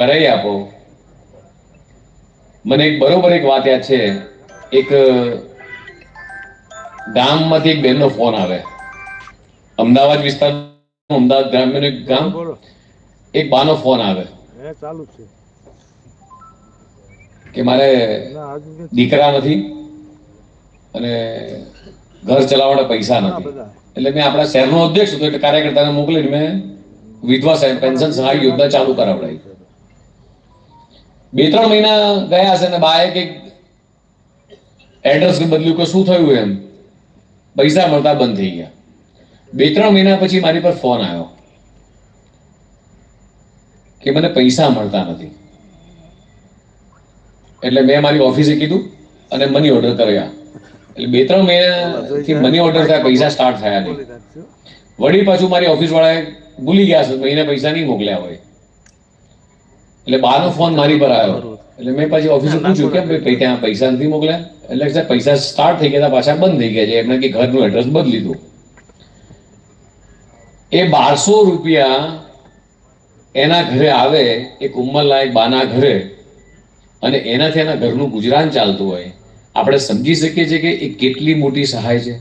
કરાવી આપો. મને એક બરોબર એક વાત યાદ છે. એક ગામમાંથી એક બેનનો ફોન આવે, અમદાવાદ વિસ્તારનું, અમદાવાદ ગ્રામ્યનું એક ગામ. એક બાનો ફોન આવે ચાલુ છે કે મારે દીકરા નથી અને ઘર ચલાવવાના પૈસા નથી. એટલે મેં આપણા શહેરનો અધ્યક્ષ હતો, એટલે કાર્યકર્તાને મોકલીને મેં વિધવા પેન્શન સહાય યોજના ચાલુ કરાવડાવી. 2-3 મહિના ગયા હશે ને બાએ કંઈક એડ્રેસ બદલ્યું કે શું થયું એમ, પૈસા મળતા બંધ થઈ ગયા. 2-3 મહિના પછી મારી પર ફોન આવ્યો કે મને પૈસા મળતા નથી. એટલે મેં મારી ઓફિસે કીધું અને મની ઓર્ડર કર્યા. એટલે 2-3 મહિનાથી મની ઓર્ડર થયા, પૈસા સ્ટાર્ટ થયા નહીં. વળી પાછું મારી ઓફિસ વાળાએ ભૂલી ગયા છે, મહિને પૈસા નહીં મોકલ્યા હોય. એટલે બાનો ફોન મારી પર આવ્યો. એટલે મેં પછી ઓફિસે પૂછ્યું કે ભાઈ ત્યાં પૈસા નથી મોકલ્યા. એટલે પૈસા સ્ટાર્ટ થઈ ગયા, પાછા બંધ થઈ ગયા છે. એમને કે ઘરનું એડ્રેસ બદલી દીધું. એ 1200 રૂપિયા એના ઘરે આવે, એક ઉંમરલાયક બાના ઘરે, અને એનાથી એના ઘરનું ગુજરાન ચાલતું હોય. આપણે સમજી શકીએ છીએ કે એ કેટલી મોટી સહાય છે.